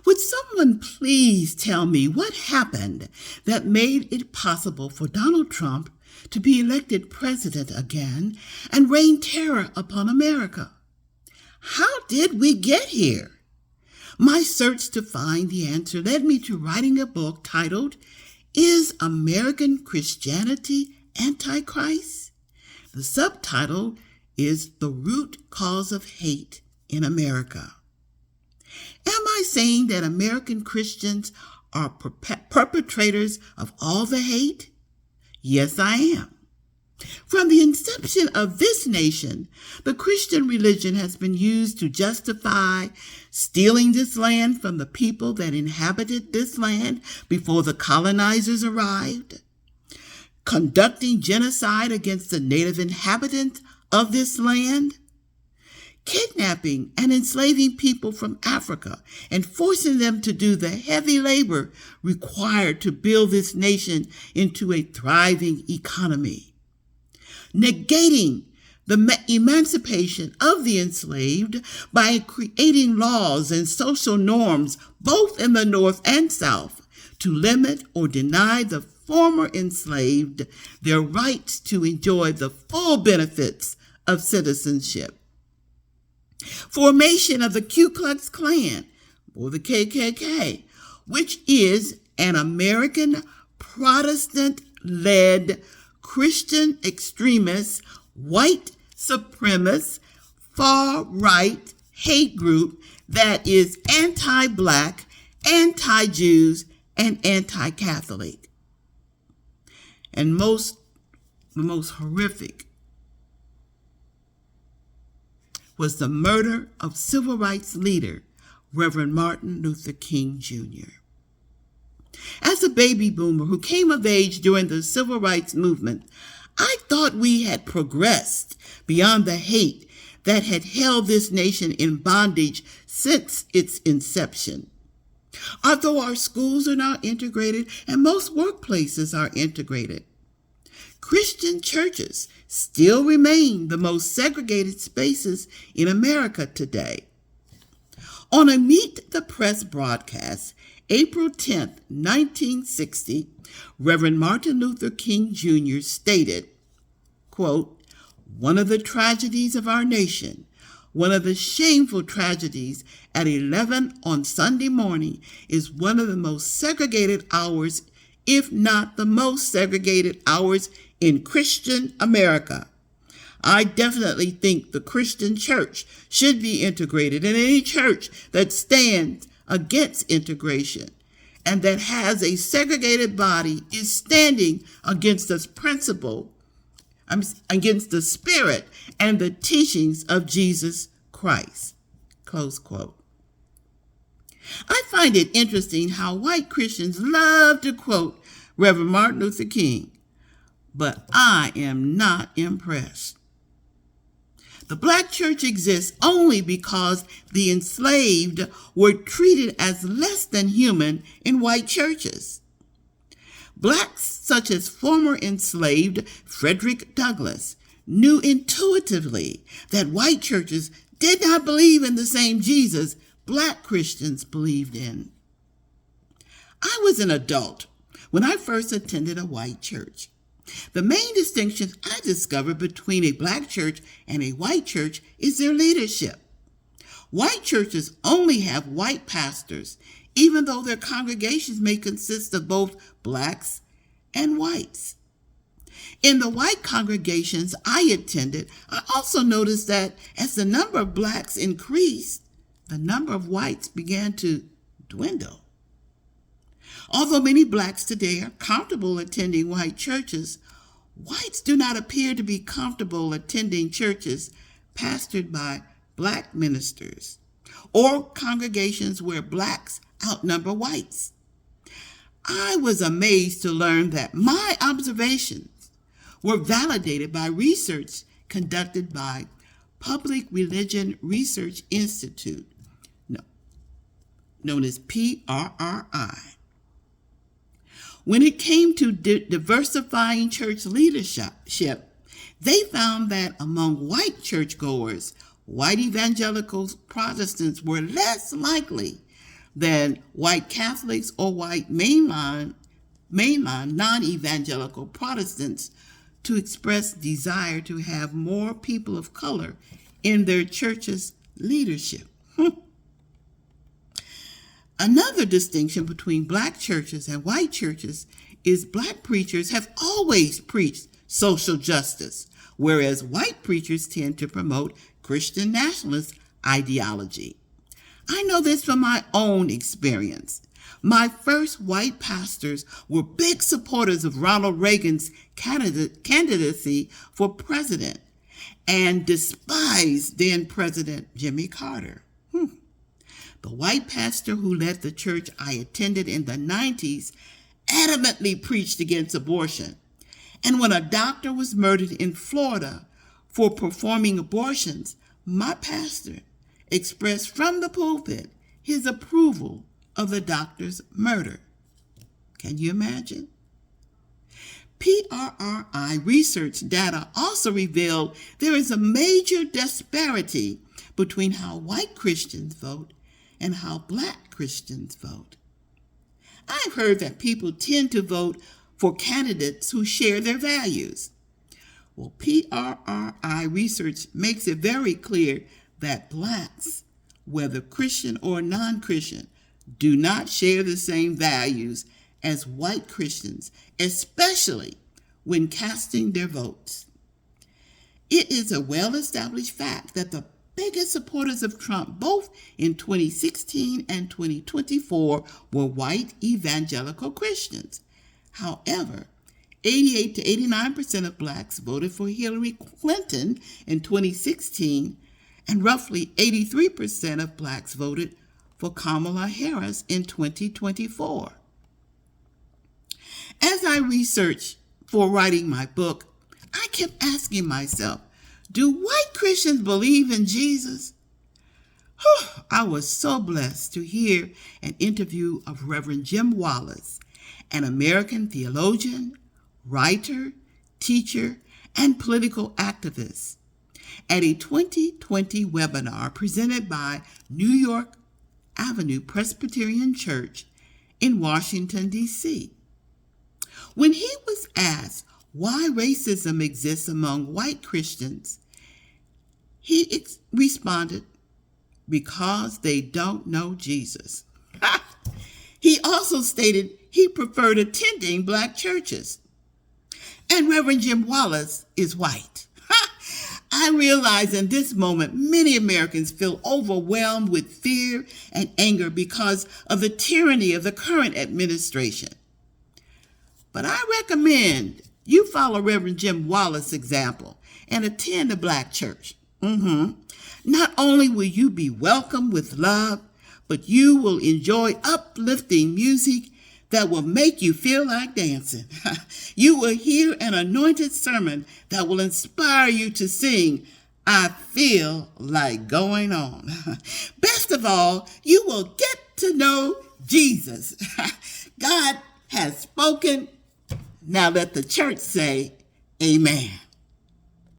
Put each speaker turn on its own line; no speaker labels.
Would someone please tell me what happened that made it possible for Donald Trump to be elected president again and rain terror upon America? How did we get here? My search to find the answer led me to writing a book titled, Is American Christianity Antichrist? The subtitle is The Root Cause of Hate in America. Am I saying that American Christians are perpetrators of all the hate? Yes, I am. From the inception of this nation, the Christian religion has been used to justify stealing this land from the people that inhabited this land before the colonizers arrived, conducting genocide against the native inhabitants of this land, kidnapping and enslaving people from Africa and forcing them to do the heavy labor required to build this nation into a thriving economy, negating the emancipation of the enslaved by creating laws and social norms both in the North and South to limit or deny the former enslaved their rights to enjoy the full benefits of citizenship. Formation of the Ku Klux Klan, or the KKK, which is an American Protestant-led Christian extremist, white supremacist, far-right hate group that is anti-Black, anti-Jews, and anti-Catholic. And the most horrific was the murder of civil rights leader Reverend Martin Luther King Jr. As a baby boomer who came of age during the civil rights movement, I thought we had progressed beyond the hate that had held this nation in bondage since its inception. Although our schools are now integrated and most workplaces are integrated, Christian churches still remain the most segregated spaces in America today. On a Meet the Press broadcast, April 10, 1960, Reverend Martin Luther King Jr. stated, quote, "One of the tragedies of our nation, one of the shameful tragedies at 11 on Sunday morning is one of the most segregated hours, if not the most segregated hours in Christian America. I definitely think the Christian church should be integrated, and any church that stands against integration and that has a segregated body is standing against this principle, against the spirit and the teachings of Jesus Christ." Close quote. I find it interesting how white Christians love to quote Reverend Martin Luther King, but I am not impressed. The Black church exists only because the enslaved were treated as less than human in white churches. Blacks such as former enslaved Frederick Douglass knew intuitively that white churches did not believe in the same Jesus Black Christians believed in. I was an adult when I first attended a white church. The main distinction I discovered between a Black church and a white church is their leadership. White churches only have white pastors, even though their congregations may consist of both Blacks and whites. In the white congregations I attended, I also noticed that as the number of Blacks increased, the number of whites began to dwindle. Although many Blacks today are comfortable attending white churches, whites do not appear to be comfortable attending churches pastored by Black ministers or congregations where Blacks outnumber whites. I was amazed to learn that my observations were validated by research conducted by Public Religion Research Institute, known as PRRI. When it came to diversifying church leadership, they found that among white churchgoers, white evangelical Protestants were less likely than white Catholics or white mainline non-evangelical Protestants to express desire to have more people of color in their church's leadership. Another distinction between black churches and white churches is black preachers have always preached social justice, whereas white preachers tend to promote Christian nationalist ideology. I know this from my own experience. My first white pastors were big supporters of Ronald Reagan's candidacy for president and despised then President Jimmy Carter. The white pastor who led the church I attended in the 90s adamantly preached against abortion. And when a doctor was murdered in Florida for performing abortions, my pastor expressed from the pulpit his approval of the doctor's murder. Can you imagine? PRRI research data also revealed there is a major disparity between how white Christians vote and how black Christians vote. I've heard that people tend to vote for candidates who share their values. Well, PRRI research makes it very clear that blacks, whether Christian or non-Christian, do not share the same values as white Christians, especially when casting their votes. It is a well-established fact that the biggest supporters of Trump, both in 2016 and 2024, were white evangelical Christians. However, 88 to 89% of blacks voted for Hillary Clinton in 2016, and roughly 83% of blacks voted for Kamala Harris in 2024. As I researched for writing my book, I kept asking myself, do white Christians believe in Jesus? I was so blessed to hear an interview of Reverend Jim Wallace, an American theologian, writer, teacher, and political activist, at a 2020 webinar presented by New York Avenue Presbyterian Church in Washington, D.C. When he was asked why racism exists among white Christians, he responded, because they don't know Jesus. He also stated he preferred attending black churches. And Reverend Jim Wallace is white. I realize in this moment, many Americans feel overwhelmed with fear and anger because of the tyranny of the current administration. But I recommend you follow Reverend Jim Wallace's example and attend a black church. Not only will you be welcomed with love, but you will enjoy uplifting music that will make you feel like dancing. You will hear an anointed sermon that will inspire you to sing, I feel like going on. Best of all, you will get to know Jesus. God has spoken. Now let the church say, amen.